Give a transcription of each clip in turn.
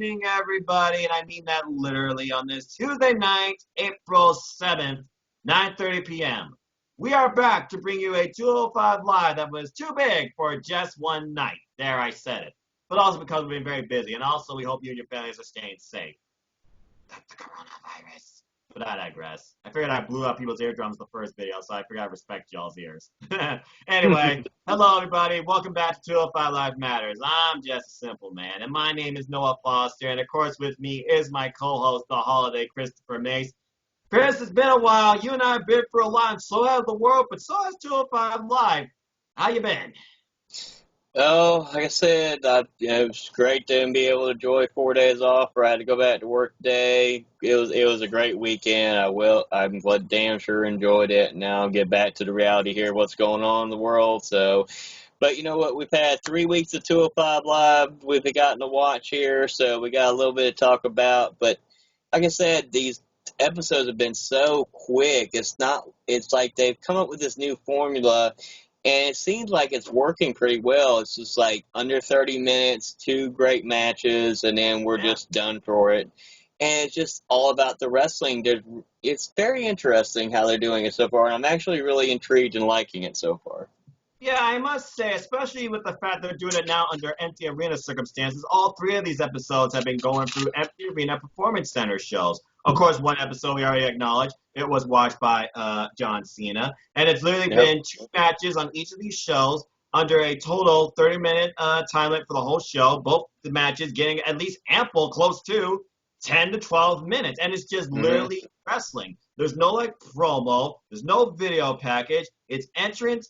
evening, everybody, and I mean that literally on this Tuesday night, April 7th, 9:30 p.m. We are back to bring you a 205 Live that was too big for just one night. There, I said it. But also because we've been very busy, and also we hope you and your families are staying safe. That's the coronavirus. But I digress. I figured I blew out people's eardrums the first video, so I figured I'd respect y'all's ears. Anyway, hello everybody. Welcome back to 205 Live Matters. I'm just a simple man, and my name is Noah Foster, and of course with me is my co-host, the holiday Christopher Mace. Chris, it's been a while. You and I have been for a while, and so has the world, but so has 205 Live. How you been? Oh, like I said, it was great to be able to enjoy 4 days off. I had to go back to work today. It was a great weekend. I'm damn sure enjoyed it. Now I'll get back to the reality here, what's going on in the world. So, but you know what? We've had 3 weeks of 205 Live. We've gotten to watch here, so we got a little bit to talk about. But like I said, these episodes have been so quick. It's like they've come up with this new formula. And it seems like it's working pretty well. It's just like under 30 minutes, 2 great matches, and then we're just done for it. And it's just all about the wrestling. It's very interesting how they're doing it so far, and I'm actually really intrigued and liking it so far. Yeah, I must say, especially with the fact they're doing it now under empty arena circumstances, all 3 of these episodes have been going through empty arena performance center shows. Of course, one episode we already acknowledged, it was watched by John Cena. And it's literally been 2 matches on each of these shows under a total 30-minute time limit for the whole show. Both the matches getting at least ample, close to 10 to 12 minutes. And it's just literally wrestling. There's no promo. There's no video package. It's entrance,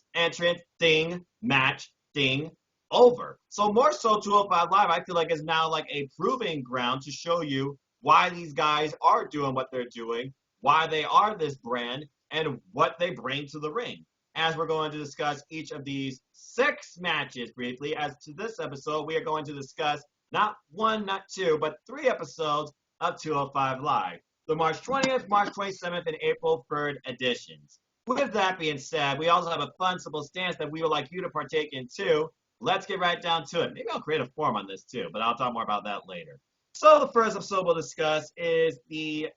ding, match, ding, over. So more so 205 Live, I feel like is now like a proving ground to show you why these guys are doing what they're doing, why they are this brand, and what they bring to the ring. As we're going to discuss each of these 6 matches briefly, as to this episode, we are going to discuss not 1, not 2, but 3 episodes of 205 Live. The March 20th, March 27th, and April 3rd editions. With that being said, we also have a fun, simple stance that we would like you to partake in too. Let's get right down to it. Maybe I'll create a form on this too, but I'll talk more about that later. So the first episode we'll discuss is the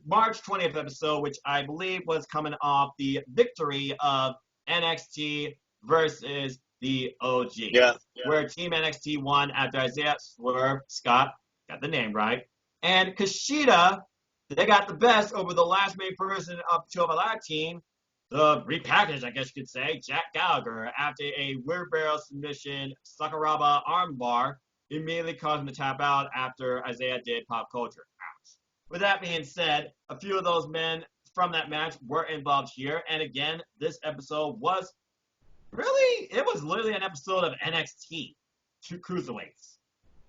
March 20th episode, which I believe was coming off the victory of NXT versus the OG. Yeah. Where Team NXT won after Isaiah Swerve Scott, got the name right, and Kushida, they got the best over the last main person of the 205 Live team, the repackaged, I guess you could say, Jack Gallagher, after a wheelbarrow submission Sakuraba armbar, immediately caused him to tap out after Isaiah did pop culture. Ouch. With that being said, a few of those men from that match were involved here. And again, this episode was literally an episode of NXT, 2 Cruiserweights.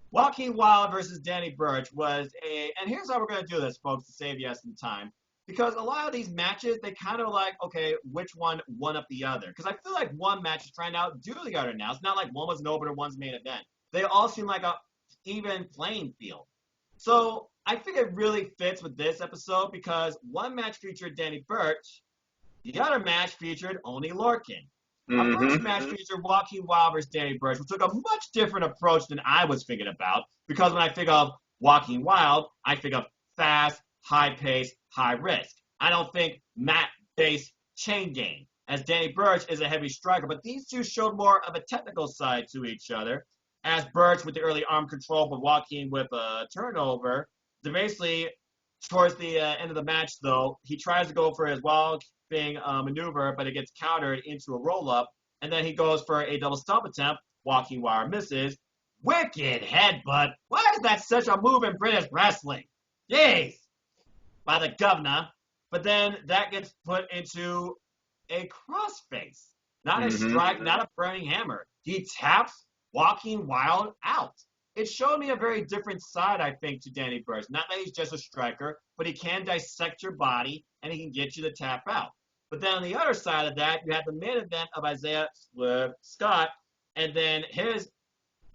Joaquin Wilde versus Danny Burch and here's how we're going to do this, folks, to save you some time. Because a lot of these matches, they kind of like, okay, which one up the other? Because I feel like one match is trying to outdo the other now. It's not like one was an opener, one's main event. They all seem like a even playing field. So I think it really fits with this episode because one match featured Danny Burch, the other match featured Oney Lorcan. Our first match featured Joaquin Wilde versus Danny Burch, which took a much different approach than I was thinking about because when I think of Joaquin Wilde, I think of fast, high pace, high risk. I don't think mat-based chain game, as Danny Burch is a heavy striker, but these two showed more of a technical side to each other. As Burch with the early arm control, but Joaquin with a turnover. Basically, towards the end of the match, though, he tries to go for his wild thing maneuver, but it gets countered into a roll-up, and then he goes for a double stomp attempt. Joaquin Wilde misses. Wicked headbutt. Why is that such a move in British wrestling? Jeez. By the governor. But then that gets put into a crossface. Not a strike, not a burning hammer. He taps Joaquin Wilde out. It showed me a very different side, I think, to Danny Burch. Not that he's just a striker, but he can dissect your body and he can get you to tap out. But then on the other side of that, you have the main event of Isaiah Swerve Scott and then his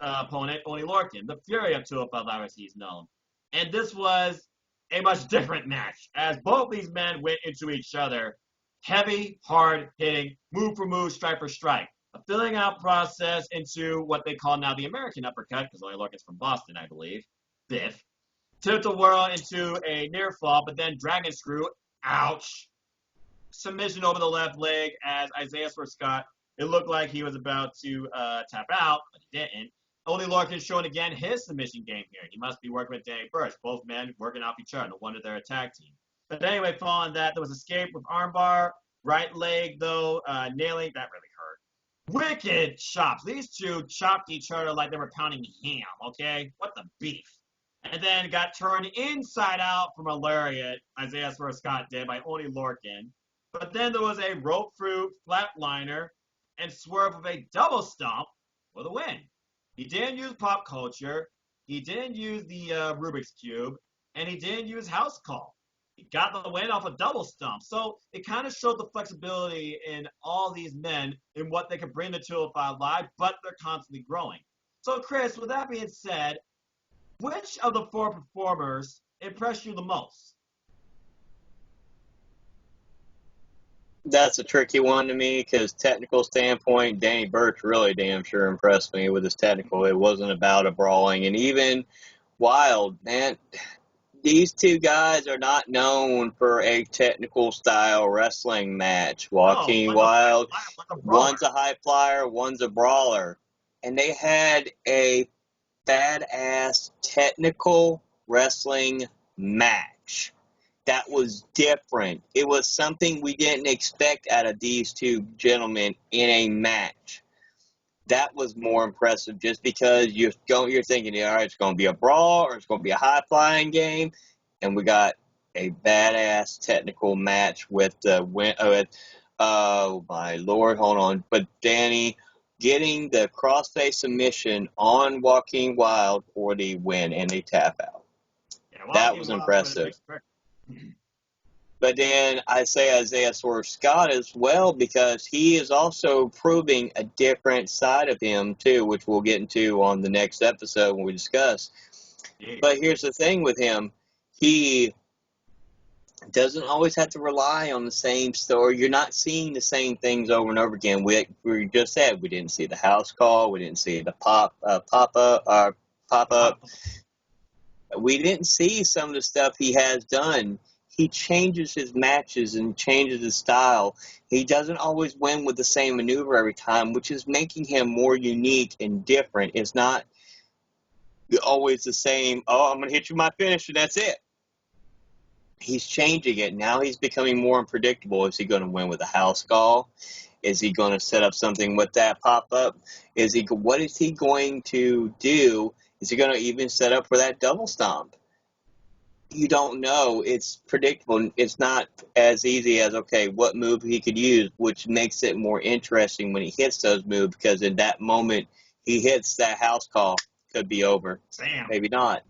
opponent, Oney Lorcan, the Fury of 205 Live as he's known. And this was a much different match as both these men went into each other. Heavy, hard hitting, move for move, strike for strike. A filling out process into what they call now the American uppercut, because Oney Lorcan's from Boston, I believe. Biff. Tilt a whirl into a near fall, but then dragon screw. Ouch. Submission over the left leg as Isaiah Swerve Scott. It looked like he was about to tap out, but he didn't. Only Larkin showing again his submission game here. He must be working with Danny Burch. Both men working off each other. No wonder they're a tag team. But anyway, following that, there was escape with armbar. Right leg, though, nailing. That really hurt. Wicked chops. These two chopped each other like they were pounding ham, okay? What the beef? And then got turned inside out from a lariat, Isaiah Swerve Scott did, by Oni Lorcan. But then there was a rope through flatliner and Swerve with a double stomp for the win. He didn't use pop culture. He didn't use the Rubik's Cube. And he didn't use house call. He got the win off a double stomp. So it kind of showed the flexibility in all these men in what they could bring to 205 Live, but they're constantly growing. So, Chris, with that being said, which of the four performers impressed you the most? That's a tricky one to me because technical standpoint, Danny Burch really damn sure impressed me with his technical. It wasn't about a brawling. And even Wild, man, these two guys are not known for a technical style wrestling match. Joaquin Wild, one's a high flyer, one's a brawler. And they had a badass technical wrestling match that was different. It was something we didn't expect out of these two gentlemen in a match. That was more impressive just because you're thinking, all right, it's going to be a brawl or it's going to be a high-flying game, and we got a badass technical match with the win. Oh, my Lord, hold on. But Danny getting the crossface submission on Joaquin Wild for the win and the tap out. Yeah, that was impressive. But then I say Isaiah Swerve Scott as well because he is also proving a different side of him too, which we'll get into on the next episode when we discuss. Yeah. But here's the thing with him. He doesn't always have to rely on the same story. You're not seeing the same things over and over again. We just said we didn't see the house call. We didn't see the pop up. We didn't see some of the stuff he has done. He changes his matches and changes his style. He doesn't always win with the same maneuver every time, which is making him more unique and different. It's not always the same, I'm going to hit you my finish and that's it. He's changing it. Now he's becoming more unpredictable. Is he going to win with a house call? Is he going to set up something with that pop-up? What is he going to do? Is he going to even set up for that double stomp? You don't know. It's predictable. It's not as easy as, okay, what move he could use, which makes it more interesting when he hits those moves, because in that moment he hits that house call, could be over. Damn. Maybe not.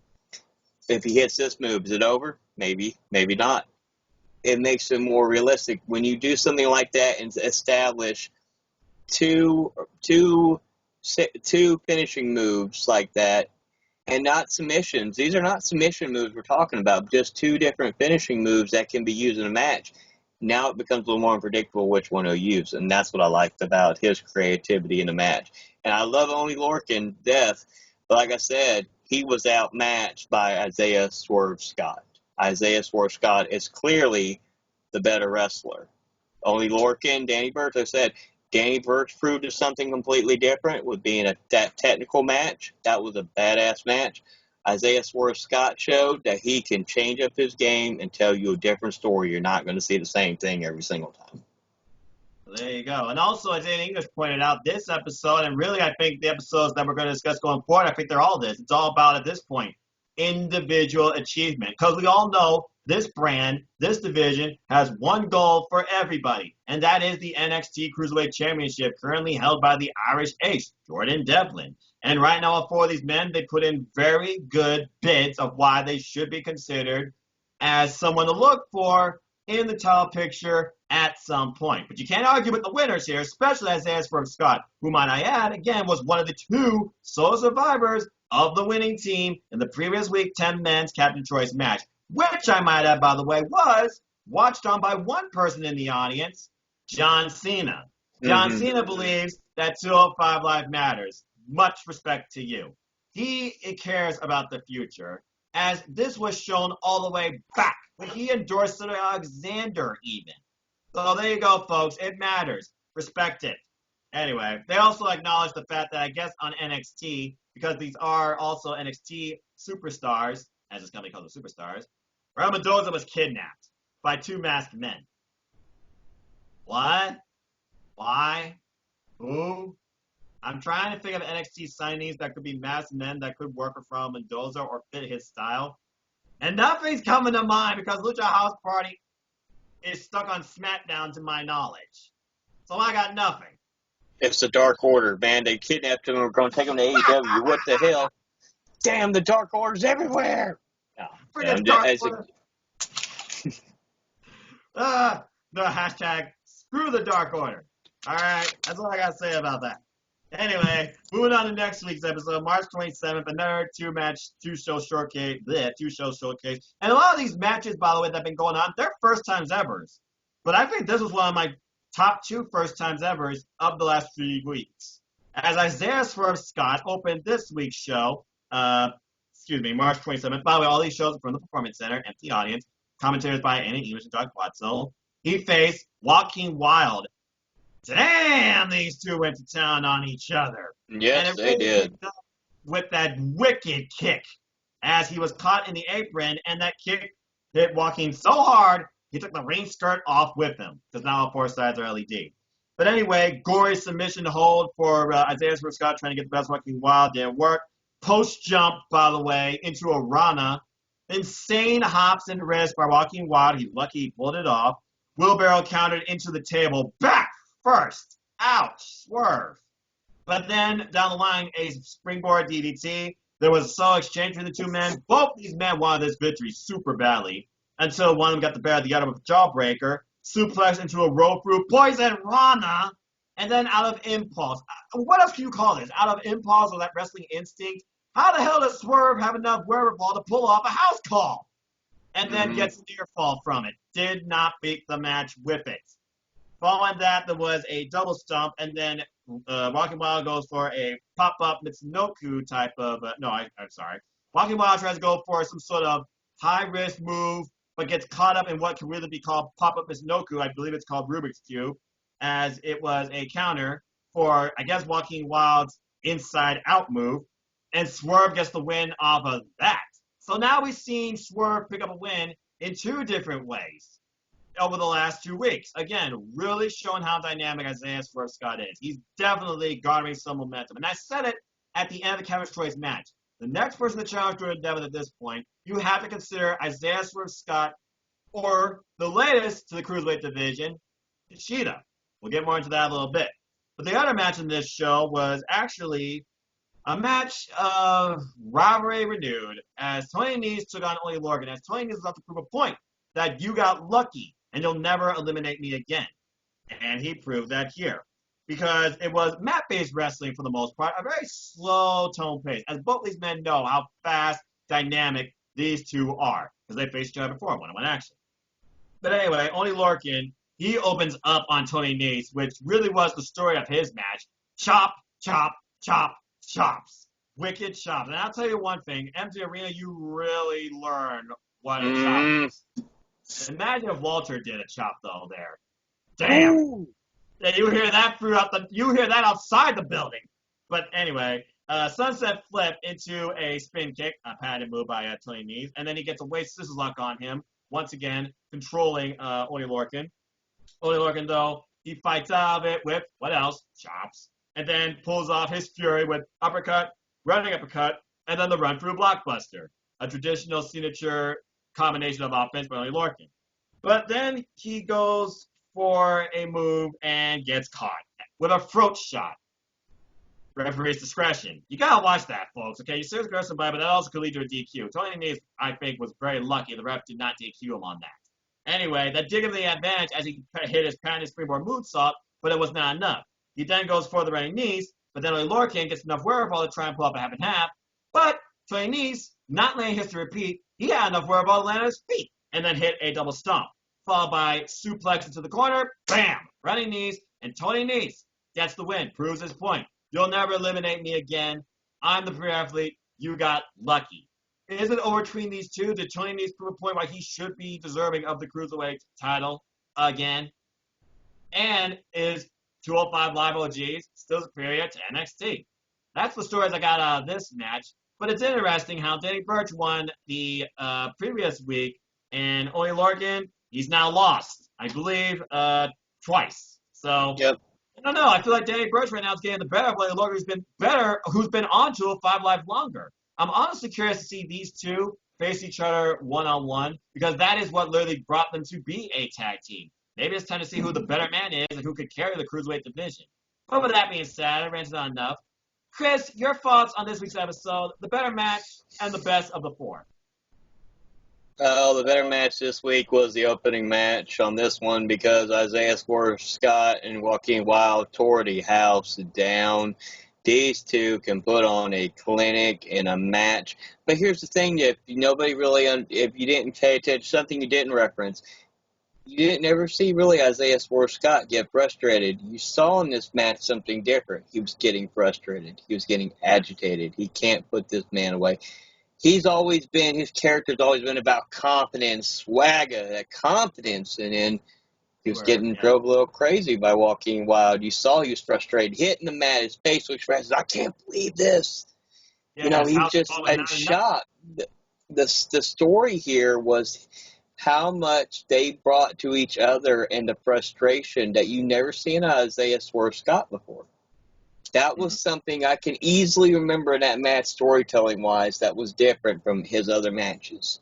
If he hits this move, is it over? Maybe, maybe not. It makes it more realistic. When you do something like that and establish two finishing moves like that, and not submissions. These are not submission moves we're talking about, just two different finishing moves that can be used in a match. Now it becomes a little more unpredictable which one he'll use, and that's what I liked about his creativity in the match. And I love Oni Lorcan death, but like I said, he was outmatched by Isaiah Swerve Scott. Isaiah Swerve Scott is clearly the better wrestler. Oni Lorcan, Danny Burch, I said, Danny Burch proved us something completely different with being that technical match. That was a badass match. Isaiah Swerve Scott showed that he can change up his game and tell you a different story. You're not going to see the same thing every single time. There you go. And also, as Ian English pointed out, this episode, and really I think the episodes that we're going to discuss going forward, I think they're all this. It's all about, at this point, individual achievement. Because we all know this brand, this division, has one goal for everybody, and that is the NXT Cruiserweight Championship, currently held by the Irish Ace, Jordan Devlin. And right now, for these men, they put in very good bids of why they should be considered as someone to look for in the title picture at some point. But you can't argue with the winners here, especially Isaiah Swerve Scott, who, might I add, again, was one of the two sole survivors of the winning team in the previous week 10 men's Captain Choice match, which I might add, by the way, was watched on by one person in the audience, John Cena. John Cena believes that 205 Live matters. Much respect to you. he cares about the future, as this was shown all the way back when he endorsed Alexander even. So there you go, folks. It matters. Respect it. Anyway, they also acknowledge the fact that I guess on NXT, because these are also NXT superstars, as this company calls them superstars, Raul Mendoza was kidnapped by two masked men. What? Why? Who? I'm trying to think of NXT signees that could be masked men that could work with Raul Mendoza or fit his style. And nothing's coming to mind because Lucha House Party is stuck on SmackDown to my knowledge. So I got nothing. It's the Dark Order, man. They kidnapped him and we're going to take him to AEW. What the hell? Damn, the Dark Order's everywhere. Freaking Dark Order. The hashtag screw the Dark Order. All right, that's all I got to say about that. Anyway, moving on to next week's episode, March 27th, another two-show showcase. And a lot of these matches, by the way, that have been going on, they're first times evers. But I think this was one of my top two first times evers of the last 3 weeks. As Isaiah Swerve Scott opened this week's show, March 27th. By the way, all these shows are from the Performance Center, empty audience, commentators by Anna English and Doug Watzel. He faced Joaquin Wilde. Damn, these two went to town on each other. Yes, they did. With that wicked kick, as he was caught in the apron, and that kick hit Joaquin so hard, he took the ring skirt off with him, because now all four sides are LED. But anyway, gory submission hold for Isaiah Swerve Scott trying to get the best Joaquin Wilde. Didn't work. Post jump, by the way, into a Rana. Insane hops and wrists by Joaquin Wilde. He's lucky he pulled it off. Wheelbarrow countered into the table. Back first. Ouch. Swerve. But then, down the line, a springboard DDT. There was a solo exchange between the two men. Both these men wanted this victory super badly, until one of them got the better of the other with a jawbreaker. Suplex into a rope through Poison Rana. And then out of impulse. What else can you call this? Out of impulse or that wrestling instinct? How the hell does Swerve have enough wherewithal to pull off a house call? And then gets a near fall from it. Did not beat the match with it. Following that, there was a double stump, and then Joaquin Wilde goes for a pop-up Mitsunoku type of, I'm sorry. Joaquin Wilde tries to go for some sort of high-risk move, but gets caught up in what can really be called pop-up Mitsunoku. I believe it's called Rubik's Cube, as it was a counter for, I guess, Joaquin Wilde's inside-out move, and Swerve gets the win off of that. So now we've seen Swerve pick up a win in two different ways over the last 2 weeks. Again, really showing how dynamic Isaiah Swerve Scott is. He's definitely garnering some momentum. And I said it at the end of the Kevin's Choice match. The next person to challenge Jordan Devlin at this point, you have to consider Isaiah Swerve Scott or the latest to the Cruiserweight division, Kushida. We'll get more into that a little bit. But the other match in this show was actually a match of rivalry renewed as Tony Nese took on Oney Lorcan. As Tony Nese was about to prove a point that you got lucky and you'll never eliminate me again. And he proved that here. Because it was mat-based wrestling for the most part, a very slow tone pace. As both these men know how fast, dynamic these two are. Because they faced each other before, one-on-one action. But anyway, Oney Lorcan, he opens up on Tony Nese, which really was the story of his match. Chop, chop, chop, chops. Wicked chops. And I'll tell you one thing, Empty Arena, you really learn what a chop is. Imagine if Walter did a chop though there. Damn. Ooh. Yeah, you hear that outside the building. But anyway, sunset flip into a spin kick, a padded move by Tony Nese, and then he gets a waist scissors lock on him, once again controlling Oney Lorcan. Oney Lorcan though, he fights out of it with what else? Chops. And then pulls off his fury with uppercut, running uppercut, and then the run through blockbuster. A traditional signature combination of offense by Oney Lorcan. But then he goes for a move and gets caught with a throat shot. Referee's discretion. You gotta watch that, folks, okay? You serious aggressive by, but that also could lead to a DQ. Tony Nese, I think, was very lucky the ref did not DQ him on that. Anyway, that did him the advantage as he hit his patented springboard moonsault, but it was not enough. He then goes for the running knees, but then Oney Lorcan gets enough wherewithal to try and pull up a half and half. But Tony Nese, not letting history repeat, he had enough wherewithal to land on his feet and then hit a double stomp, followed by suplex into the corner, bam, running knees, and Tony Nese gets the win, proves his point. You'll never eliminate me again. I'm the premier athlete. you got lucky. Is it over between these two? Did Tony Nese prove a point why he should be deserving of the Cruiserweight title again? And is 205 Live OGs still superior to NXT? That's the stories I got out of this match. But it's interesting how Danny Burch won the previous week, and Oney Lorcan, he's now lost, I believe, twice. So, Yep. I don't know. I feel like Danny Burch right now is getting the better of Oney Lorcan, who's been better, who's been on 205 Live longer. I'm honestly curious to see these two face each other one-on-one, because that is what literally brought them to be a tag team. Maybe it's time to see who the better man is and who could carry the Cruiserweight division. But with that being said, I ranted on enough. Chris, your thoughts on this week's episode, the better match and the best of the four? The better match this week was the opening match on this one because Isaiah Swerve Scott and Joaquin Wilde tore the house down. These two can put on a clinic and a match. But here's the thing, if you didn't pay attention, something you didn't reference, you didn't ever see really Isaiah Swerve Scott get frustrated. You saw in this match something different. He was getting frustrated. He was getting agitated. He can't put this man away. His character's always been about confidence, swagger, that confidence. And then he was drove a little crazy by Joaquin Wilde. You saw he was frustrated, hitting the mat. His facial expressions, I can't believe this. Yeah, he was just in shock. The story here was how much they brought to each other and the frustration that you never seen Isaiah Swerve Scott before. That was something I can easily remember in that match storytelling-wise that was different from his other matches.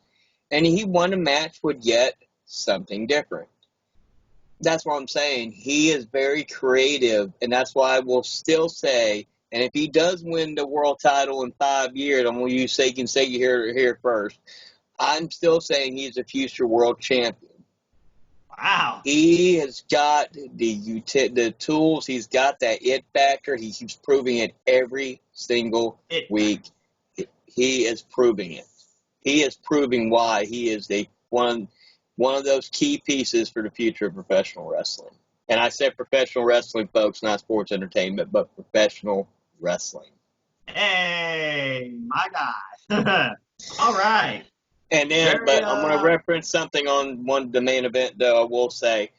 And he won a match with yet something different. That's what I'm saying. He is very creative, and that's why I will still say, and if he does win the world title in 5 years, I'm going to use you here first, I'm still saying he's a future world champion. Wow. He has got the tools. He's got that it factor. He keeps proving it every single week. He is proving it. He is proving why he is one of those key pieces for the future of professional wrestling. And I said professional wrestling, folks, not sports entertainment, but professional wrestling. Hey, my guy. All right. And then, but I'm going to reference something on the main event, though. I will say,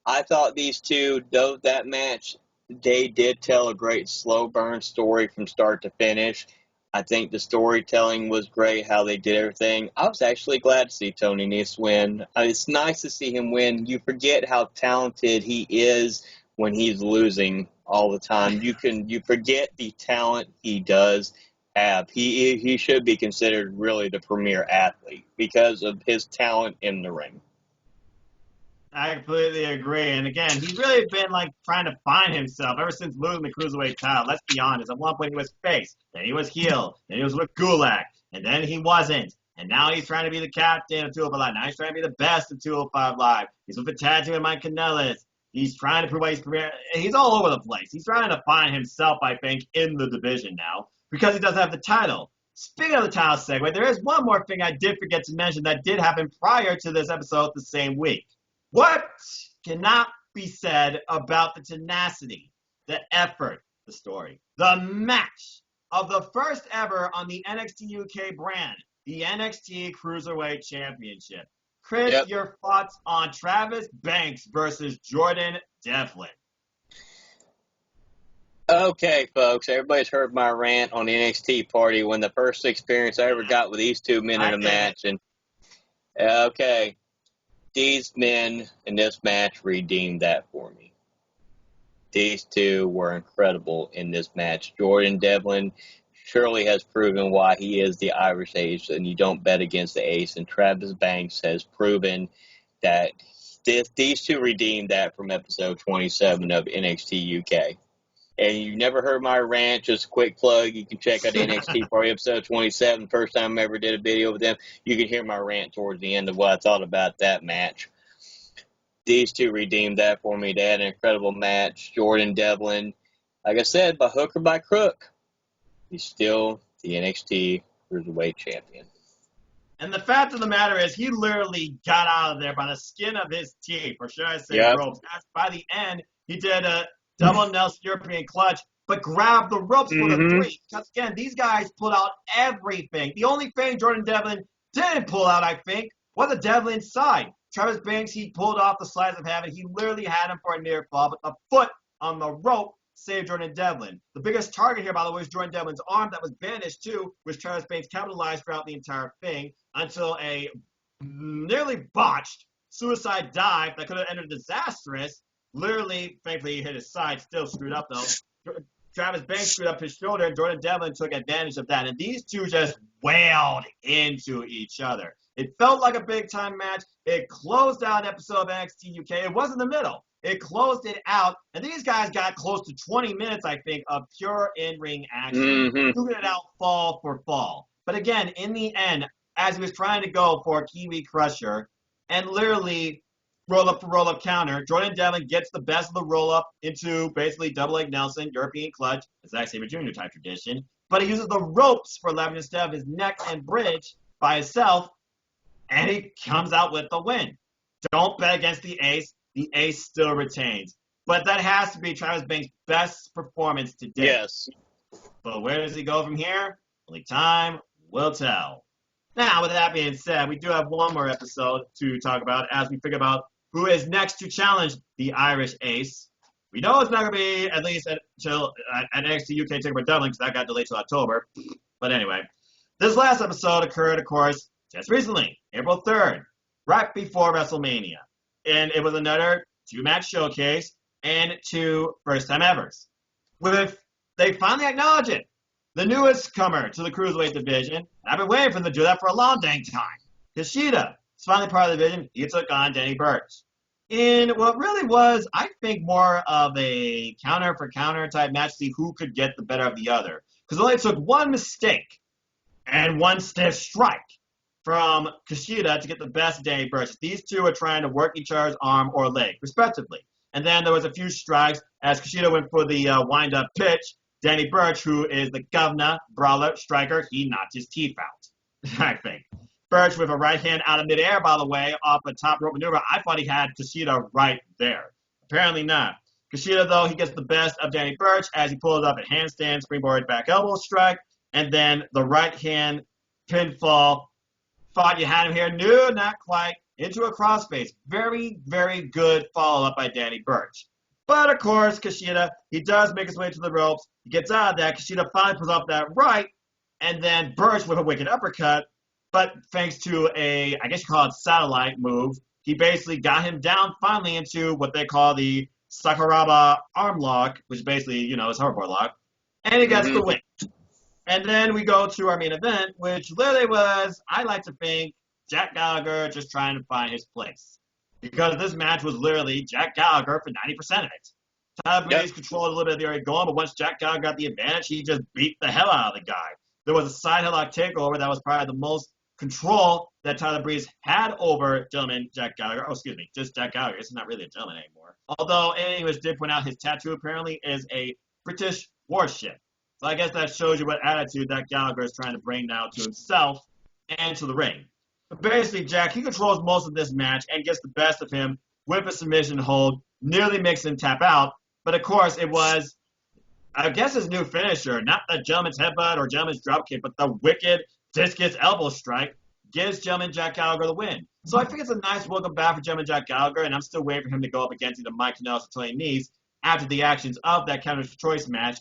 I thought these two, that match, they did tell a great slow burn story from start to finish. I think the storytelling was great, how they did everything. I was actually glad to see Tony Nese win. It's nice to see him win. You forget how talented he is when he's losing all the time. You forget the talent he does have. He should be considered really the premier athlete because of his talent in the ring. I completely agree. And again, he's really been trying to find himself ever since losing the Cruiserweight title. Let's be honest. At one point he was face, then he was heel, then he was with Gulak, and then he wasn't. And now he's trying to be the captain of 205 Live. Now he's trying to be the best of 205 Live. He's with the tag team with Mike Kanellis. He's trying to prove why he's premier. He's all over the place. He's trying to find himself, I think, in the division now because he doesn't have the title. Speaking of the title segue, there is one more thing I did forget to mention that did happen prior to this episode the same week. What cannot be said about the tenacity, the effort, the story, the match of the first ever on the NXT UK brand, the NXT Cruiserweight Championship? Chris, Your thoughts on Travis Banks versus Jordan Devlin? Okay, folks, everybody's heard my rant on the NXT party when the first experience I ever got with these two men in a match. And okay, these men in this match redeemed that for me. These two were incredible in this match. Jordan Devlin surely has proven why he is the Irish Ace, and you don't bet against the Ace. And Travis Banks has proven that these two redeemed that from episode 27 of NXT UK. And you never heard my rant, just a quick plug. You can check out NXT Party episode 27. First time I ever did a video with them. You can hear my rant towards the end of what I thought about that match. These two redeemed that for me. They had an incredible match. Jordan Devlin, like I said, by hook or by crook, he's still the NXT Cruiserweight Champion. And the fact of the matter is, he literally got out of there by the skin of his teeth, or should I say ropes. By the end, he did a double Nelson European clutch, but grab the ropes for the Mm-hmm. 3. Because again, these guys pulled out everything. The only thing Jordan Devlin didn't pull out, I think, was a Devlin side. Travis Banks, he pulled off the slides of heaven. He literally had him for a near fall, but the foot on the rope saved Jordan Devlin. The biggest target here, by the way, was Jordan Devlin's arm that was bandaged too, which Travis Banks capitalized throughout the entire thing until a nearly botched suicide dive that could have ended disastrous. Literally, thankfully, he hit his side, still screwed up though. Travis Banks screwed up his shoulder, and Jordan Devlin took advantage of that. And these two just wailed into each other. It felt like a big-time match. It closed out an episode of NXT UK. It was in the middle. It closed it out, and these guys got close to 20 minutes, I think, of pure in-ring action. Mm-hmm. Duking it out fall for fall. But again, in the end, as he was trying to go for a Kiwi Crusher, and literally roll-up for roll-up counter, Jordan Devlin gets the best of the roll-up into basically double leg Nelson, European clutch, Zack Sabre Jr. type tradition. But he uses the ropes for leverage instead of his neck and bridge by himself, and he comes out with the win. Don't bet against the ace. The ace still retains. But that has to be Travis Banks' best performance to date. Yes. But where does he go from here? Only time will tell. Now, with that being said, we do have one more episode to talk about as we figure out who is next to challenge the Irish Ace. We know it's not going to be at least until NXT UK TakeOver Dublin because that got delayed till October. But anyway, this last episode occurred, of course, just recently, April 3rd, right before WrestleMania. And it was another 2-match showcase and 2 first-time evers. They finally acknowledge it. The newest comer to the Cruiserweight division. I've been waiting for them to do that for a long dang time. Kushida is finally part of the division. He took on Danny Burch. In what really was, I think, more of a counter-for-counter type match to see who could get the better of the other. Because it only took one mistake and one stiff strike from Kushida to get the best of Danny Burch. These two are trying to work each other's arm or leg, respectively. And then there was a few strikes as Kushida went for the wind-up pitch. Danny Burch, who is the governor, brawler, striker, he knocked his teeth out, I think. Burch with a right hand out of midair, by the way, off a top rope maneuver. I thought he had Kushida right there. Apparently not. Kushida, though, he gets the best of Danny Burch as he pulls up a handstand, springboard, back elbow strike, and then the right hand pinfall. Thought you had him here. No, not quite. Into a crossface. Very, very good follow-up by Danny Burch. But, of course, Kushida, he does make his way to the ropes. He gets out of that. Kushida finally pulls off that right, and then Burch with a wicked uppercut. But thanks to a, I guess you call it satellite move, he basically got him down finally into what they call the Sakuraba arm lock, which basically, you know, is hoverboard lock. And he gets the win. And then we go to our main event, which literally was, I like to think, Jack Gallagher just trying to find his place. Because this match was literally Jack Gallagher for 90% of it. Tyler Breeze controlled a little bit of the area going, but once Jack Gallagher got the advantage, he just beat the hell out of the guy. There was a side headlock takeover that was probably the most control that Tyler Breeze had over gentleman Jack Gallagher. Oh, excuse me, just Jack Gallagher. He's not really a gentleman anymore. Although, anyways, did point out his tattoo apparently is a British warship. So I guess that shows you what attitude that Gallagher is trying to bring now to himself and to the ring. But basically, Jack, he controls most of this match and gets the best of him with a submission hold, nearly makes him tap out. But of course, it was, I guess, his new finisher, not the gentleman's headbutt or gentleman's dropkick, but the wicked discus elbow strike gives gentleman Jack Gallagher the win. So I think it's a nice welcome back for gentleman Jack Gallagher, and I'm still waiting for him to go up against either Mike Kanellis or Tony Nese after the actions of that counter's choice match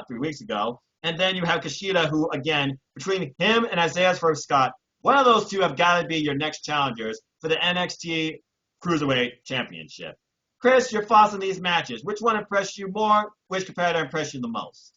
3 weeks ago. And then you have Kushida, who, again, between him and Isaiah Swerve Scott, one of those two have got to be your next challengers for the NXT Cruiserweight Championship. Chris, your thoughts on these matches. Which one impressed you more? Which competitor impressed you the most?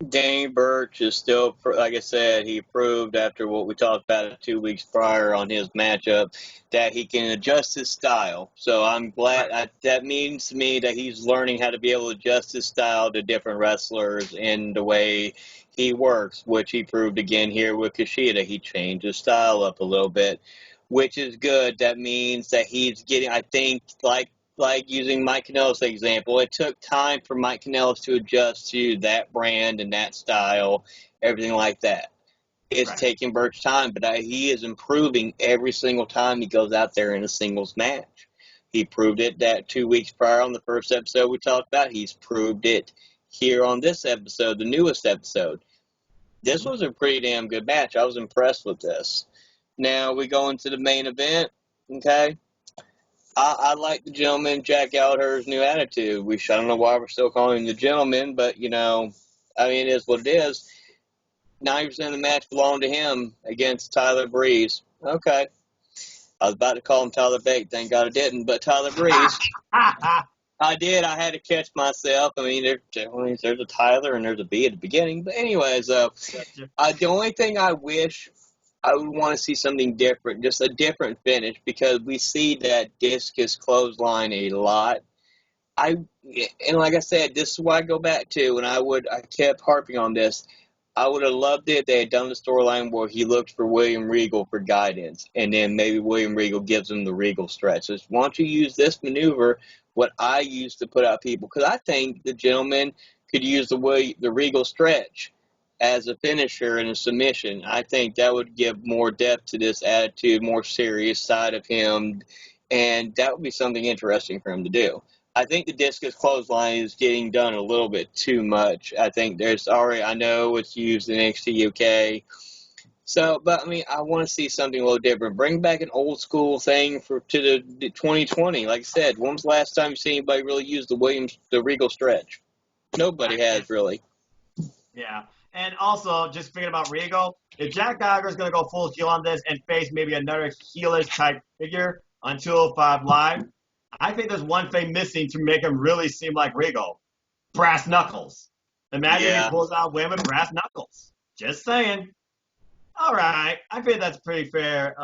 Danny Burch is still, like I said, he proved after what we talked about 2 weeks prior on his matchup that he can adjust his style. So I'm glad that means to me that he's learning how to be able to adjust his style to different wrestlers in the way he works, which he proved again here with Kushida. He changed his style up a little bit, which is good. That means that he's getting, I think, like using Mike Kanellis' example, it took time for Mike Kanellis to adjust to that brand and that style, everything like that. It's taking Burch time, but he is improving every single time he goes out there in a singles match. He proved it that 2 weeks prior on the first episode we talked about. He's proved it here on this episode, the newest episode. This was a pretty damn good match. I was impressed with this. Now we go into the main event, okay? I like the gentleman, Jack Gallagher's new attitude. I don't know why we're still calling him the gentleman, but, you know, I mean, it is what it is. 90% of the match belonged to him against Tyler Breeze. Okay. I was about to call him Tyler Bate. Thank God I didn't, but Tyler Breeze. I did. I had to catch myself. I mean, there's a Tyler and there's a B at the beginning. But anyways, the only thing I wish I would want to see something different, just a different finish, because we see that discus clothesline a lot. And like I said, this is what I go back to, and I kept harping on this. I would have loved it if they had done the storyline where he looks for William Regal for guidance, and then maybe William Regal gives him the Regal stretch. So why don't you use this maneuver, what I used to put out people, because I think the gentleman could use the Regal stretch as a finisher and a submission. I think that would give more depth to this attitude, more serious side of him, and that would be something interesting for him to do. I think the discus clothesline is getting done a little bit too much. I think I know it's used in NXTUK. So, but I mean, I want to see something a little different. Bring back an old school thing to the 2020. Like I said, when was the last time you seen anybody really use the Regal stretch? Nobody has really. Yeah. And also, just thinking about Regal, if Jack Gallagher is going to go full heel on this and face maybe another heelish type figure on 205 Live, I think there's one thing missing to make him really seem like Regal. Brass knuckles. Imagine if he pulls out women with brass knuckles. Just saying. All right. I think that's a pretty fair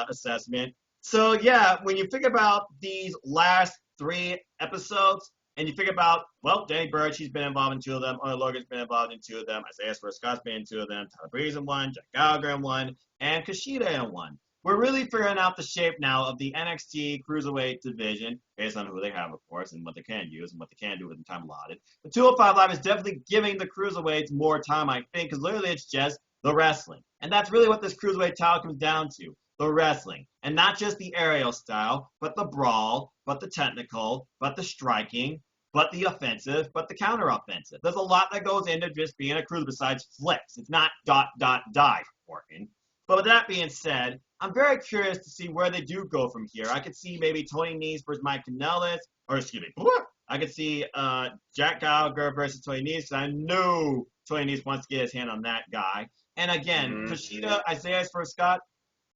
assessment. So, yeah, when you think about these last 3 episodes, and you think about, well, Danny Burch, he's been involved in 2 of them. Arnold Logan's been involved in 2 of them. Isaiah Scott's been in 2 of them. Tyler Breeze in 1. Jack Gallagher in 1. And Kushida in 1. We're really figuring out the shape now of the NXT Cruiserweight division based on who they have, of course, and what they can use and what they can do with the time allotted. But 205 Live is definitely giving the Cruiserweights more time, I think, because literally it's just the wrestling. And that's really what this Cruiserweight title comes down to, the wrestling. And not just the aerial style, but the brawl, but the technical, but the striking, but the offensive, but the counter-offensive. There's a lot that goes into just being a cruiser besides flips. It's not ... dive working. But with that being said, I'm very curious to see where they do go from here. I could see maybe Tony Nese versus Mike Kanellis, or excuse me, I could see Jack Gallagher versus Tony Nese, because I know Tony Nese wants to get his hand on that guy. And again, Kushida, Isaiah Scott,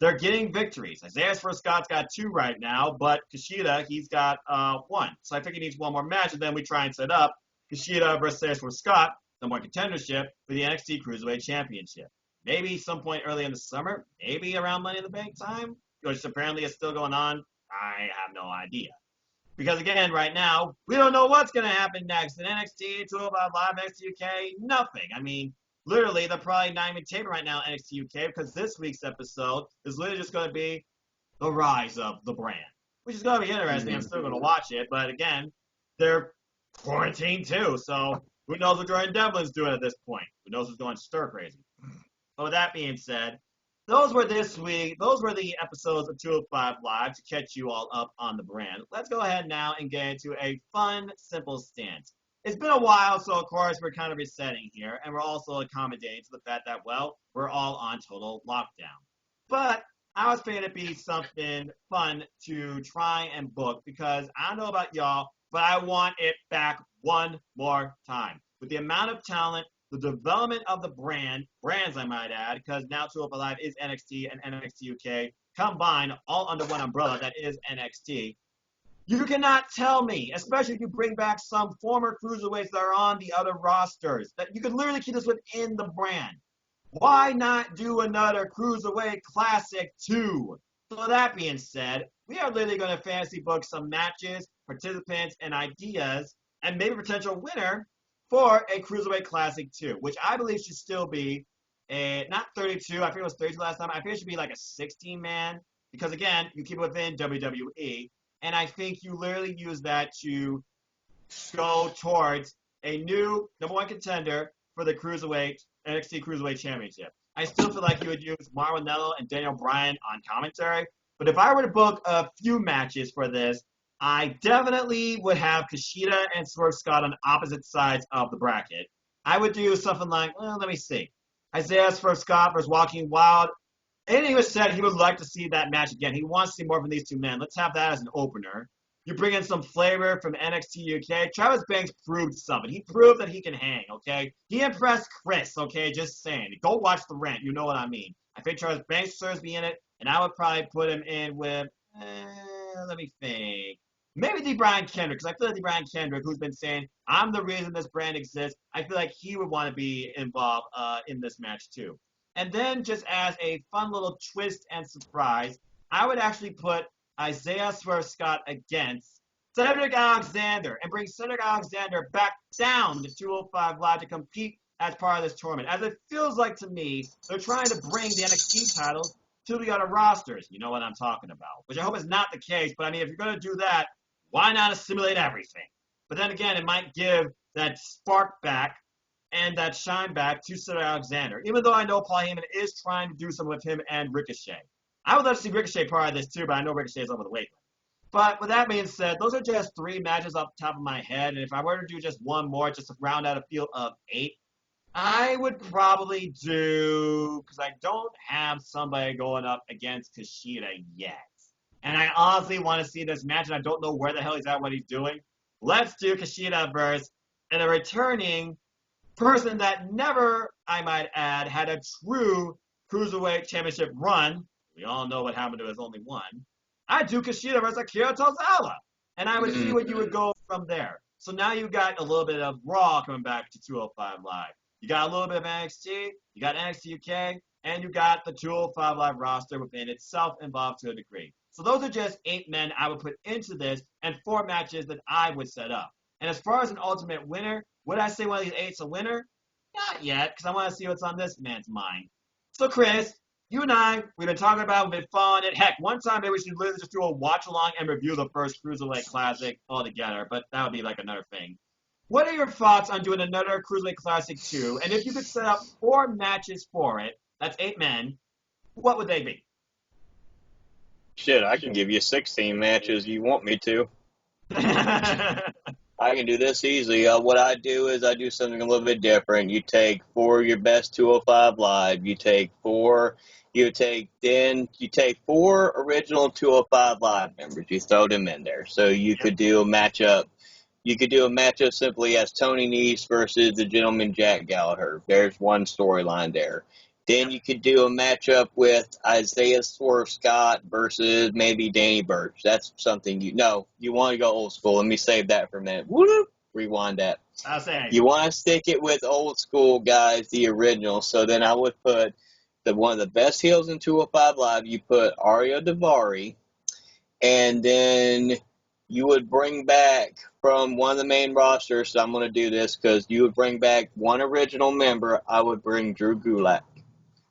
they're getting victories. Isaiah Scott's got 2 right now, but Kushida, he's got 1. So I think he needs 1 more match, and then we try and set up Kushida versus Isaiah Scott, the more contendership for the NXT Cruiserweight Championship. Maybe some point early in the summer, maybe around Money in the Bank time, which apparently is still going on. I have no idea. Because again, right now, we don't know what's going to happen next. In NXT, 205 Live, NXT UK, nothing. I mean, literally, they're probably not even taping right now NXT UK, because this week's episode is literally just going to be the rise of the brand, which is going to be interesting. I'm still going to watch it. But again, they're quarantined too, so who knows what Jordan Devlin's doing at this point? Who knows who's going stir crazy? But with that being said, those were this week. Those were the episodes of 205 Live to catch you all up on the brand. Let's go ahead now and get into a fun, simple stance. It's been a while, so of course we're kind of resetting here, and we're also accommodating to the fact that, well, we're all on total lockdown. But I was thinking it'd be something fun to try and book, because I don't know about y'all, but I want it back one more time. With the amount of talent, the development of the brands I might add, because now 205 Live is NXT and NXT UK combined all under one umbrella, that is NXT. You cannot tell me, especially if you bring back some former cruiserweights that are on the other rosters, that you could literally keep this within the brand. Why not do another Cruiserweight Classic 2? So that being said, we are literally going to fantasy book some matches, participants, and ideas, and maybe a potential winner for a Cruiserweight Classic 2, which I believe should still be not 32, I think it was 32 last time, I think it should be like a 16-man, because again, you keep it within WWE, and I think you literally use that to go towards a new #1 contender for the NXT Cruiserweight Championship. I still feel like you would use Maranello and Daniel Bryan on commentary, but if I were to book a few matches for this, I definitely would have Kushida and Swerve Scott on opposite sides of the bracket. I would do something like, well, let me see. Isaiah Swerve Scott versus Walking Wild. And he was said he would like to see that match again. He wants to see more from these two men. Let's have that as an opener. You bring in some flavor from NXT UK. Travis Banks proved something. He proved that he can hang, okay? He impressed Chris, okay? Just saying. Go watch The Rant. You know what I mean. I think Travis Banks deserves to be in it, and I would probably put him in with, let me think. Maybe D. Brian Kendrick, because I feel like D. Brian Kendrick, who's been saying, I'm the reason this brand exists, I feel like he would want to be involved in this match too. And then just as a fun little twist and surprise, I would actually put Isaiah Swerve Scott against Cedric Alexander and bring Cedric Alexander back down to 205 Live to compete as part of this tournament. As it feels like to me, they're trying to bring the NXT titles to the other rosters. You know what I'm talking about. Which I hope is not the case, but I mean, if you're going to do that, why not assimilate everything? But then again, it might give that spark back and that shine back to Cedric Alexander, even though I know Paul Heyman is trying to do something with him and Ricochet. I would love to see Ricochet part of this too, but I know Ricochet is over the weight limit. But with that being said, those are just 3 matches off the top of my head. And if I were to do just one more, just to round out a field of 8, I would probably do, because I don't have somebody going up against Kushida yet. And I honestly want to see this match, and I don't know where the hell he's at, what he's doing. Let's do Kushida versus and a returning person that never, I might add, had a true Cruiserweight Championship run. We all know what happened to his only one. I'd do Kushida versus Akira Tozawa. And I would see what you would go from there. So now you got a little bit of Raw coming back to 205 Live. You got a little bit of NXT, you got NXT UK, and you got the 205 Live roster within itself involved to a degree. So those are just 8 men I would put into this and 4 matches that I would set up. And as far as an ultimate winner, would I say one of these 8's a winner? Not yet, because I want to see what's on this man's mind. So Chris, you and I, we've been talking about, we've been following it. Heck, one time maybe we should literally just do a watch along and review the first Cruiserweight Classic altogether, but that would be like another thing. What are your thoughts on doing another Cruiserweight Classic 2? And if you could set up 4 matches for it, that's 8 men, what would they be? Shit, I can give you 16 matches you want me to. I can do this easy. What I do is I do something a little bit different. You take 4 of your best 205 Live. You take 4 original 205 Live members. You throw them in there. So you could do a matchup. You could do a matchup simply as Tony Nese versus the gentleman Jack Gallagher. There's one storyline there. Then you could do a matchup with Isaiah Swerve Scott versus maybe Danny Burch. That's something you want to go old school. Let me save that for a minute. Whoop, rewind that. I'll say. You want to stick it with old school guys, the original. So then I would put one of the best heels in 205 Live. You put Ario Daivari, and then you would bring back from one of the main rosters. So I'm going to do this because you would bring back one original member. I would bring Drew Gulak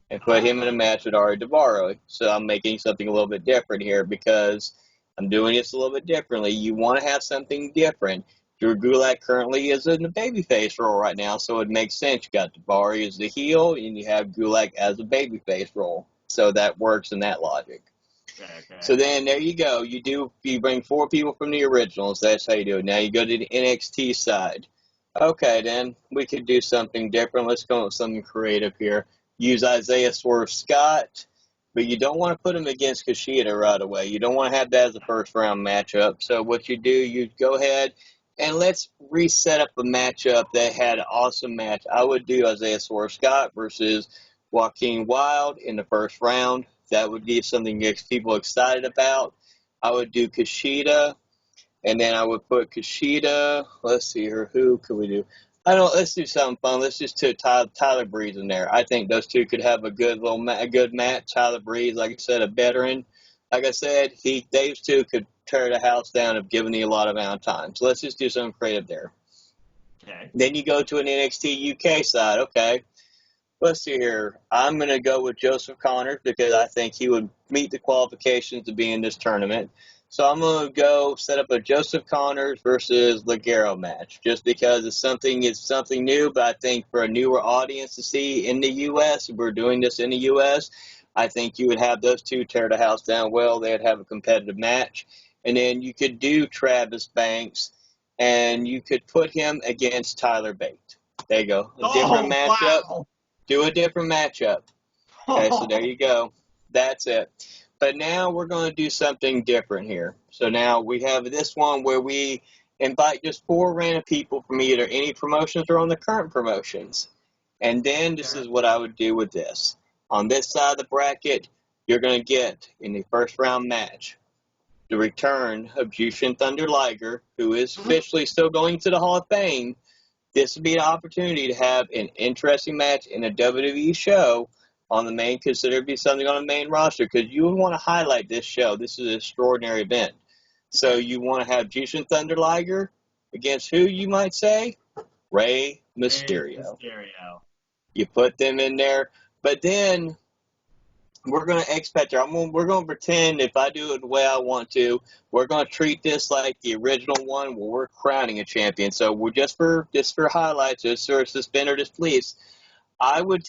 and put him in a match with Ari Daivari. So I'm making something a little bit different here because I'm doing this a little bit differently. You want to have something different. Drew Gulak currently is in the babyface role right now, so it makes sense. You got Daivari as the heel, and you have Gulak as a babyface role. So that works in that logic. Okay. So then there you go. You bring 4 people from the originals. That's how you do it. Now you go to the NXT side. Okay, then we could do something different. Let's go with something creative here. Use Isaiah Swerve Scott, but you don't want to put him against Kushida right away. You don't want to have that as a first-round matchup. So what you do, you go ahead and let's reset up a matchup that had an awesome match. I would do Isaiah Swerve Scott versus Joaquin Wilde in the first round. That would be something that gets people excited about. I would do Kushida, and then I would put Kushida. Let's see here. Who could we do? Let's do something fun. Let's just do Tyler Breeze in there. I think those two could have a good match. Tyler Breeze, like I said, a veteran. Like I said, those two could tear the house down if given a lot of amount of time. So let's just do something creative there. Okay. Then you go to an NXT UK side. Okay. Let's see here. I'm going to go with Joseph Connors because I think he would meet the qualifications to be in this tournament. So I'm going to go set up a Joseph Connors versus Ligero match just because it's something new, but I think for a newer audience to see in the U.S., if we're doing this in the U.S., I think you would have those two tear the house down well. They'd have a competitive match. and then you could do Travis Banks, and you could put him against Tyler Bate. There you go. A different Oh, matchup. wow. Do a different matchup. Okay, so there you go. That's it. But now we're going to do something different here. So now we have this one where we invite just 4 random people from either any promotions or on the current promotions. And then this is what I would do with this. On this side of the bracket, you're going to get, in the first round match, the return of Jushin Thunder Liger, who is officially still going to the Hall of Fame. This would be an opportunity to have an interesting match in a WWE show on the main, consider it be something on the main roster, because you would want to highlight this show. This is an extraordinary event. So you want to have Jushin Thunder Liger against who, you might say? Rey Mysterio. You put them in there, but then we're going to expect her. We're going to pretend if I do it the way I want to, we're going to treat this like the original one where we're crowning a champion. So we're just for highlights, just for suspend or disbeliefs. I would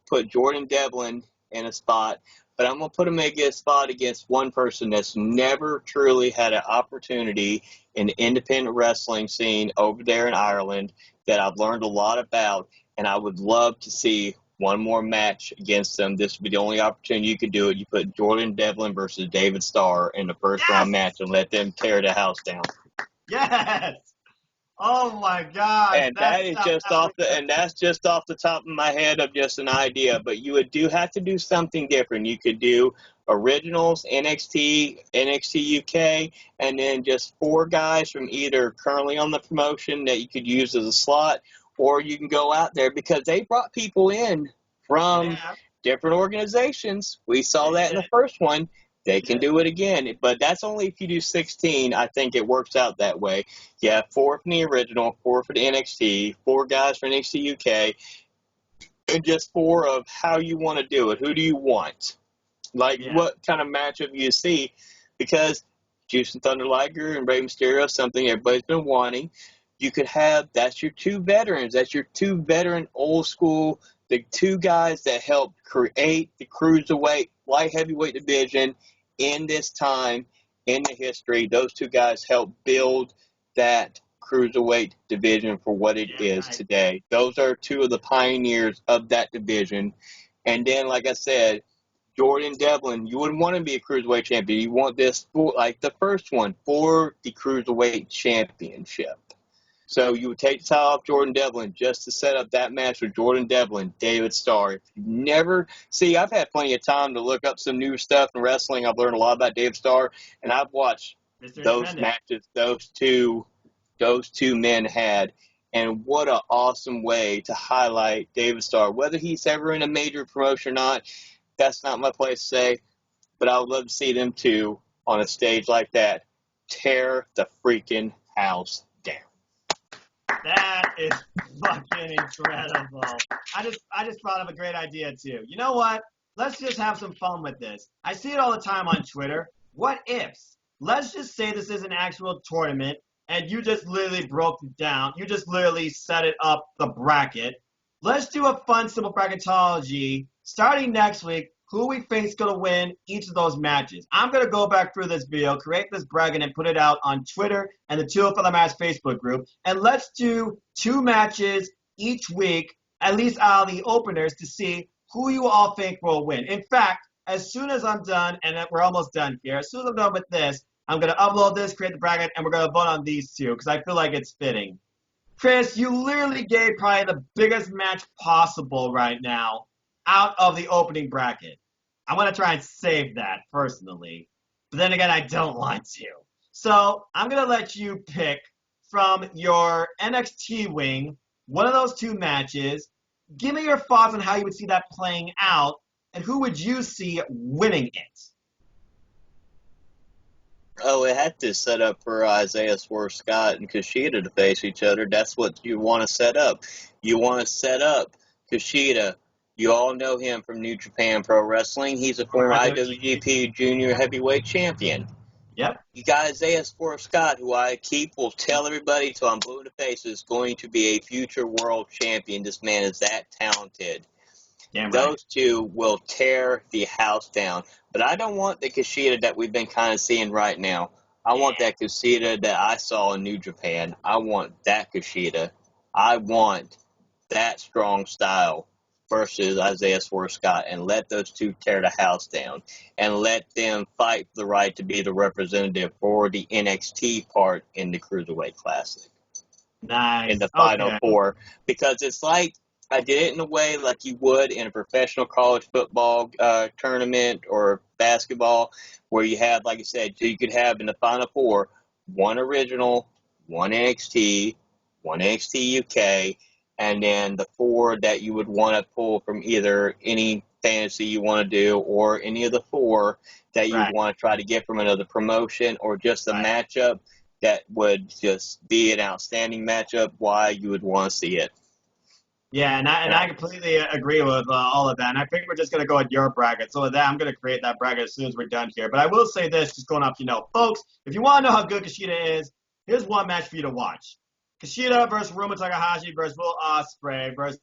put Jordan Devlin in a spot, but I'm going to put him in a spot against one person that's never truly had an opportunity in the independent wrestling scene over there in Ireland that I've learned a lot about, and I would love to see one more match against them. This would be the only opportunity you could do it. You put Jordan Devlin versus David Starr in the first round match and let them tear the house down. Yes. Oh my God! And that's just off the top of my head of just an idea. But you would have to do something different. You could do originals, NXT, NXT UK, and then just 4 guys from either currently on the promotion that you could use as a slot, or you can go out there because they brought people in from different organizations. We saw that in the first one. They can do it again, but that's only if you do 16. I think it works out that way. You have 4 from the original, 4 for the NXT, 4 guys for NXT UK, and just 4 of how you want to do it. Who do you want? What kind of matchup you see? Because Jushin Thunder Liger and Rey Mysterio, something everybody's been wanting. You could have, that's your 2 veterans. That's your 2 veteran old school, the 2 guys that helped create the Cruiserweight, light heavyweight division in this time in the history. Those 2 guys helped build that Cruiserweight division for what it is today. Those are 2 of the pioneers of that division. And then, like I said, Jordan Devlin, you wouldn't want to be a Cruiserweight champion. You want this for, like the first one, for the Cruiserweight championship. So you would take the title off Jordan Devlin just to set up that match with Jordan Devlin, David Starr. If you never see, I've had plenty of time to look up some new stuff in wrestling. I've learned a lot about David Starr, and I've watched those matches those two men had. And what an awesome way to highlight David Starr. Whether he's ever in a major promotion or not, that's not my place to say. But I would love to see them 2 on a stage like that tear the freaking house down. That is fucking incredible. I just thought of a great idea too. You know what? Let's just have some fun with this. I see it all the time on Twitter. What ifs? Let's just say this is an actual tournament and you just literally broke it down. You just literally set it up, the bracket. Let's do a fun, simple bracketology starting next week. Who we think is going to win each of those matches. I'm going to go back through this video, create this bracket, and put it out on Twitter and the 205LIVEMATTERS Facebook group. And let's do 2 matches each week, at least out of the openers, to see who you all think will win. In fact, as soon as I'm done, and we're almost done here, as soon as I'm done with this, I'm going to upload this, create the bracket, and we're going to vote on these 2 because I feel like it's fitting. Chris, you literally gave probably the biggest match possible right now out of the opening bracket. I'm going to try and save that personally. But then again, I don't want to. So I'm going to let you pick from your NXT wing one of those 2 matches. Give me your thoughts on how you would see that playing out, and who would you see winning it? Oh, it had to set up for Isaiah Swerve Scott and Kushida to face each other. That's what you want to set up. You want to set up Kushida. You all know him from New Japan Pro Wrestling. He's a former IWGP Junior Heavyweight Champion. Yep. You got Isaiah Swerve Scott, who I will tell everybody till I'm blue in the face, is going to be a future world champion. This man is that talented. Damn right. Those 2 will tear the house down. But I don't want the Kushida that we've been kind of seeing right now. I want that Kushida that I saw in New Japan. I want that Kushida. I want that strong style versus Isaiah Swerve Scott, and let those two tear the house down and let them fight for the right to be the representative for the NXT part in the Cruiserweight Classic. Nice. In the Final Four. Because it's like I did it in a way like you would in a professional college football tournament or basketball, where you have, like I said, you could have in the Final Four one original, one NXT UK, and then the four that you would want to pull from either any fantasy you want to do or any of the four that you want to try to get from another promotion or just a matchup that would just be an outstanding matchup, why you would want to see it. Yeah, and I completely agree with all of that. And I think we're just going to go with your bracket. So with that, I'm going to create that bracket as soon as we're done here. But I will say this, just going off, folks, if you want to know how good Kushida is, here's one match for you to watch. Kushida versus Ruma Takahashi versus Will Ospreay versus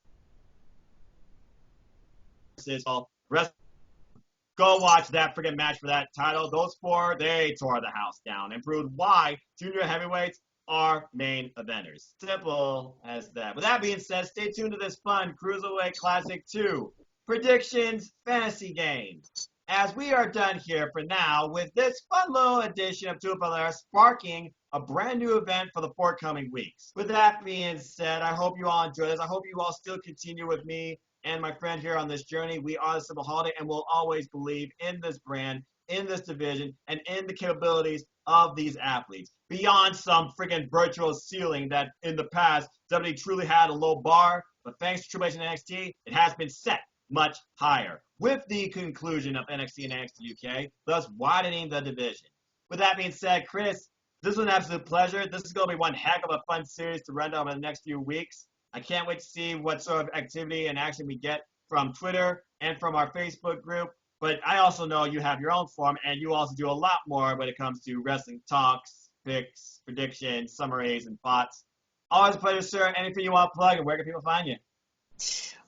go watch that freaking match for that title. Those four, they tore the house down and proved why junior heavyweights are main eventers. Simple as that. With that being said, stay tuned to this fun Cruiserweight Classic 2 predictions fantasy games. As we are done here for now with this fun little edition of 205LIVEMATTERS sparking a brand new event for the forthcoming weeks. With that being said, I hope you all enjoy this. I hope you all still continue with me and my friend here on this journey. We are the Simple Holiday, and we'll always believe in this brand, in this division, and in the capabilities of these athletes. Beyond some freaking virtual ceiling that in the past, WWE truly had a low bar, but thanks to Triple H and NXT, it has been set much higher with the conclusion of NXT and NXTUK, thus widening the division. With that being said, Chris, this was an absolute pleasure. This is going to be one heck of a fun series to run over the next few weeks. I can't wait to see what sort of activity and action we get from Twitter and from our Facebook group. But I also know you have your own forum, and you also do a lot more when it comes to wrestling talks, picks, predictions, summaries, and thoughts. Always a pleasure, sir. Anything you want to plug, and where can people find you?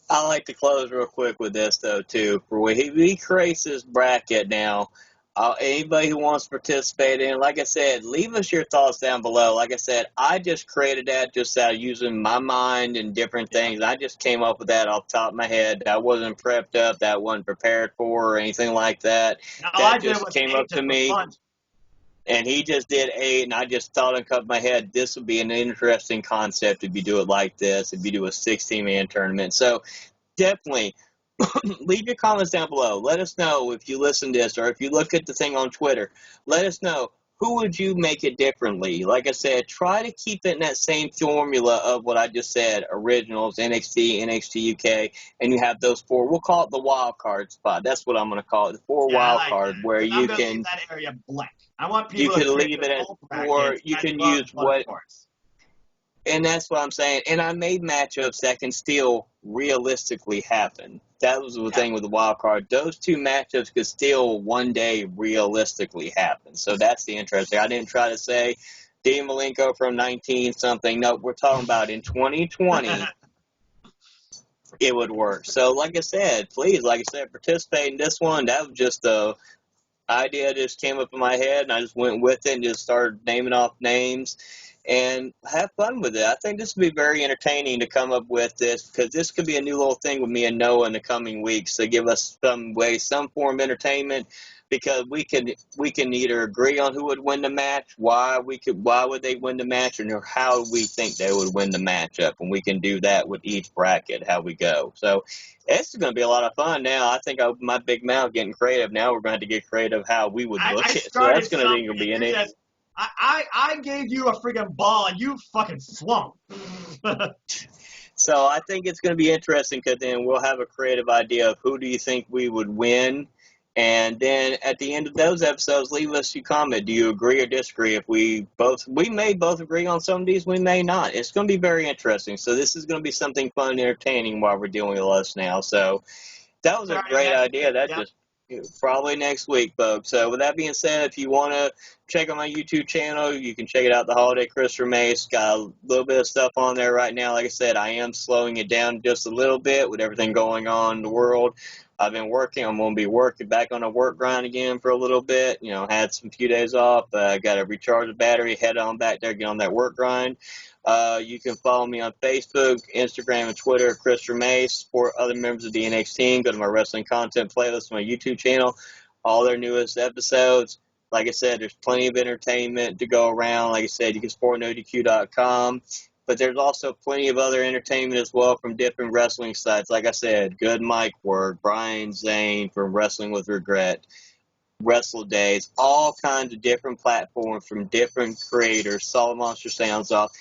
I like to close real quick with this, though, too. For when he creates this bracket now, anybody who wants to participate in, like I said, leave us your thoughts down below. Like I said, I just created that just using my mind and different things. I just came up with that off the top of my head. I wasn't prepped up. That wasn't prepared for or anything like that. That just came up to me. And he just did 8, and I just thought on the top of my head, this would be an interesting concept if you do it like this, if you do a 16-man tournament. So definitely leave your comments down below. Let us know if you listen to this or if you look at the thing on Twitter. Let us know, who would you make it differently? Like I said, try to keep it in that same formula of what I just said, originals, NXT, NXT UK, and you have those 4. We'll call it the wild card spot. That's what I'm going to call it, the 4 wild card, where you can leave that area blank. I want people to leave it at 4. You can use what. And that's what I'm saying. And I made matchups that can still realistically happen. That was the thing with the wild card. Those 2 matchups could still one day realistically happen. So that's the interesting. I didn't try to say Dean Malenko from 19-something. No, we're talking about in 2020, it would work. So like I said, please, participate in this one. That was just the idea just came up in my head, and I just went with it and just started naming off names. And have fun with it. I think this would be very entertaining to come up with this, because this could be a new little thing with me and Noah in the coming weeks to give us some form of entertainment, because we can either agree on who would win the match, why would they win the match, or how we think they would win the matchup, and we can do that with each bracket, how we go. So this is going to be a lot of fun now. I think my big mouth getting creative. Now we're going to get creative how we would look at it. So that's going to be in it. I gave you a freaking ball and you fucking swung. So I think it's going to be interesting, because then we'll have a creative idea of who do you think we would win. And then at the end of those episodes, leave us your comment. Do you agree or disagree? If we may both agree on some of these, we may not. It's going to be very interesting. So this is going to be something fun and entertaining while we're dealing with us now. So that was a great idea. Probably next week, folks. So with that being said, if you want to check out my YouTube channel, you can check it out, The Holiday Christopher Mace. Got a little bit of stuff on there right now. Like I said, I am slowing it down just a little bit with everything going on in the world. I've been working. I'm going to be working back on a work grind again for a little bit. You know, had some few days off. Got to recharge the battery, head on back there, get on that work grind. You can follow me on Facebook, Instagram, and Twitter, Christopher Mace. Support other members of the NXT team. Go to my wrestling content playlist on my YouTube channel. All their newest episodes. Like I said, there's plenty of entertainment to go around. Like I said, you can support NXTUK.com. But there's also plenty of other entertainment as well from different wrestling sites. Like I said, Good Mic Work, Brian Zane from Wrestling with Regret, Wrestle Days, all kinds of different platforms from different creators. Solid Monster Sounds Off.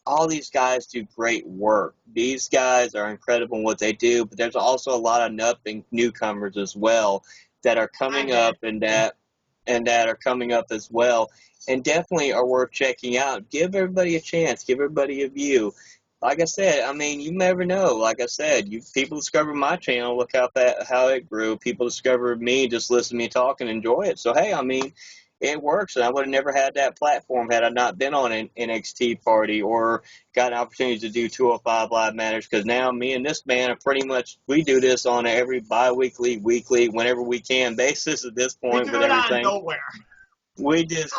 All these guys do great work. These guys are incredible in what they do, but there's also a lot of nothing newcomers as well that are coming up and that are coming up as well, and definitely are worth checking out. Give everybody a chance. Give everybody a view. Like I said, I mean, you never know. Like I said, people discovered my channel. Look how it grew. People discovered me. Just listen to me talk and enjoy it. So hey, I mean, it works, and I would have never had that platform had I not been on an NXT party or got an opportunity to do 205 Live Matters, because now me and this man are pretty much, we do this on every bi-weekly, weekly, whenever we can basis at this point we do with it everything. Out of nowhere. We just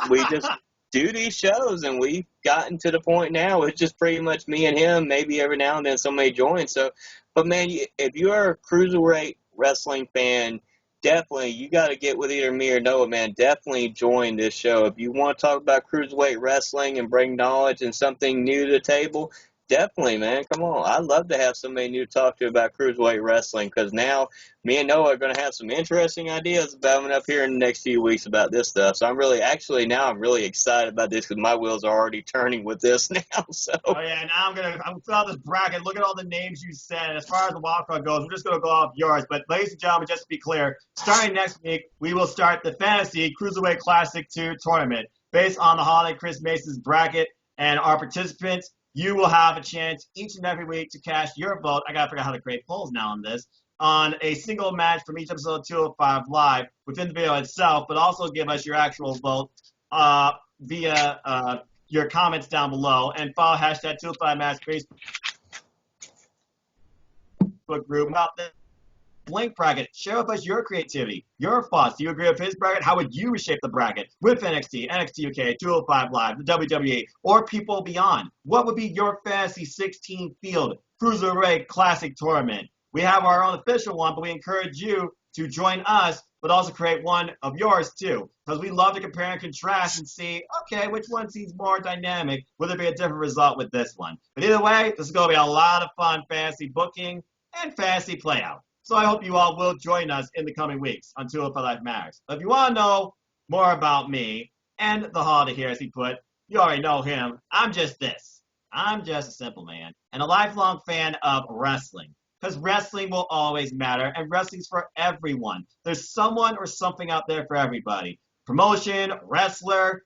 do these shows, and we've gotten to the point now it's just pretty much me and him, maybe every now and then somebody joins. So, but man, if you are a Cruiserweight wrestling fan, definitely, you got to get with either me or Noah, man. Definitely join this show. If you want to talk about Cruiserweight wrestling and bring knowledge and something new to the table, definitely, man. Come on. I'd love to have somebody new to talk to about Cruiserweight wrestling, because now me and Noah are going to have some interesting ideas coming up here in the next few weeks about this stuff. So I'm really excited about this, because my wheels are already turning with this now. So. Oh yeah, now I'm gonna fill out this bracket. Look at all the names you said. As far as the wild card goes, we're just gonna go off yours. But ladies and gentlemen, just to be clear, starting next week, we will start the Fantasy Cruiserweight Classic 2 tournament based on the Holiday Chris Mason's bracket, and our participants. You will have a chance each and every week to cast your vote. I gotta figure out how to create polls now on this. On a single match from each episode of 205 Live within the video itself, but also give us your actual vote via your comments down below, and follow hashtag 205Match Facebook group about the link bracket. Share with us your creativity, your thoughts. Do you agree with his bracket? How would you reshape the bracket with NXT, NXTUK, 205 Live, the WWE, or people beyond? What would be your fantasy 16 field Cruiserweight Classic tournament? We have our own official one, but we encourage you to join us, but also create one of yours too, because we love to compare and contrast and see, okay, which one seems more dynamic? Will there be a different result with this one? But either way, this is going to be a lot of fun fantasy booking and fantasy playout. So I hope you all will join us in the coming weeks on 205 Live Matters. If you want to know more about me and the Holiday here, as he put, you already know him. I'm just this. I'm just a simple man and a lifelong fan of wrestling. Because wrestling will always matter, and wrestling's for everyone. There's someone or something out there for everybody. Promotion, wrestler,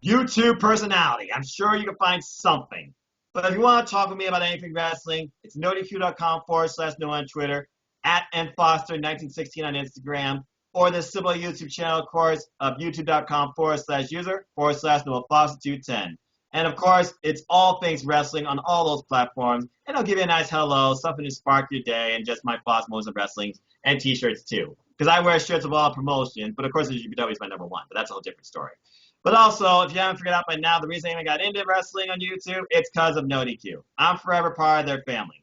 YouTube personality. I'm sure you can find something. But if you want to talk with me about anything wrestling, it's NoDQ.com/Noah on Twitter, at nfoster1916 on Instagram, or the simple YouTube channel, of course, of youtube.com/user/NoahFoster210. And of course, it's all things wrestling on all those platforms. And I'll give you a nice hello, something to spark your day, and just my thoughts, moments of wrestling, and t-shirts too. Because I wear shirts of all promotions, but of course, the GPW is my number one, but that's a whole different story. But also, if you haven't figured out by now, the reason I even got into wrestling on YouTube, it's because of NoDQ. I'm forever part of their family.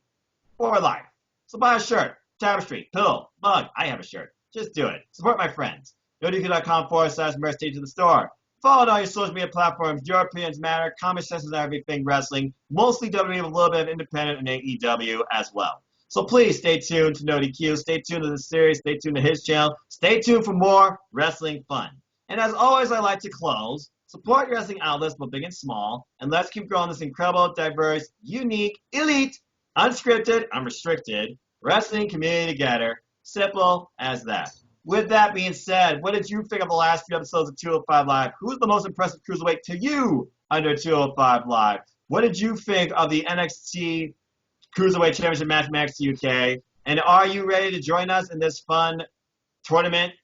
For life. So buy a shirt, tapestry, pillow, mug. I have a shirt. Just do it. Support my friends. NoDQ.com/merch to the store. Follow all your social media platforms. Your opinions matter. Comment sections on everything wrestling. Mostly WWE with a little bit of independent and AEW as well. So please stay tuned to NoDQ. Stay tuned to the series. Stay tuned to his channel. Stay tuned for more wrestling fun. And as always, I like to close. Support your wrestling outlets, both big and small. And let's keep growing this incredible, diverse, unique, elite, unscripted, unrestricted wrestling community together. Simple as that. With that being said, what did you think of the last few episodes of 205 Live? Who's the most impressive Cruiserweight to you under 205 Live? What did you think of the NXT Cruiserweight Championship match from NXT UK? And are you ready to join us in this fun tournament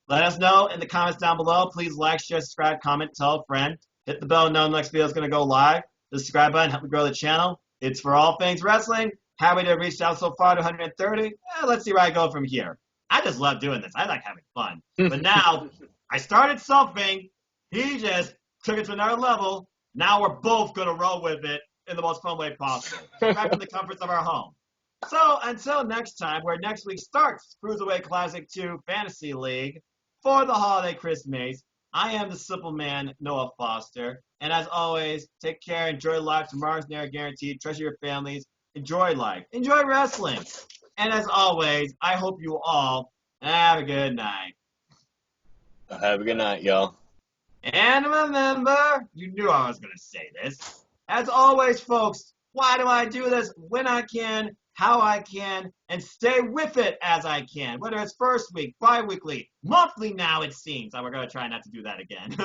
Let us know in the comments down below. Please like, share, subscribe, comment, tell a friend. Hit the bell to know the next video is going to go live. The subscribe button, help me grow the channel. It's for all things wrestling. Happy to have reached out so far to 130. Let's see where I go from here. I just love doing this. I like having fun. But now, I started something. He just took it to another level. Now we're both going to roll with it in the most fun way possible. Right from the comforts of our home. So until next time, where next week starts Cruiserweight Classic 2 Fantasy League for the holiday Christmas, I am the simple man, Noah Foster. And as always, take care, enjoy life. Tomorrow's never guaranteed. Treasure your families. Enjoy life. Enjoy wrestling. And as always, I hope you all have a good night. Have a good night, y'all. And remember, you knew I was going to say this. As always, folks, why do I do this? When I can, how I can, and stay with it as I can. Whether it's first week, bi-weekly, monthly now it seems. We're going to try not to do that again.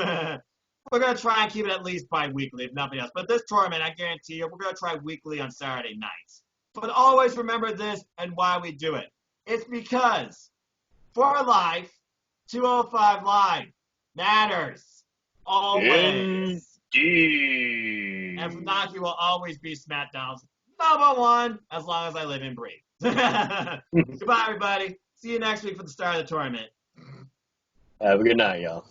We're going to try and keep it at least bi-weekly, if nothing else. But this tournament, I guarantee you, we're going to try weekly on Saturday nights. But always remember this and why we do it. It's because for life, 205 Live matters. Always. Indeed. And Funaki will always be SmackDown's number one as long as I live and breathe. Goodbye, everybody. See you next week for the start of the tournament. Have a good night, y'all.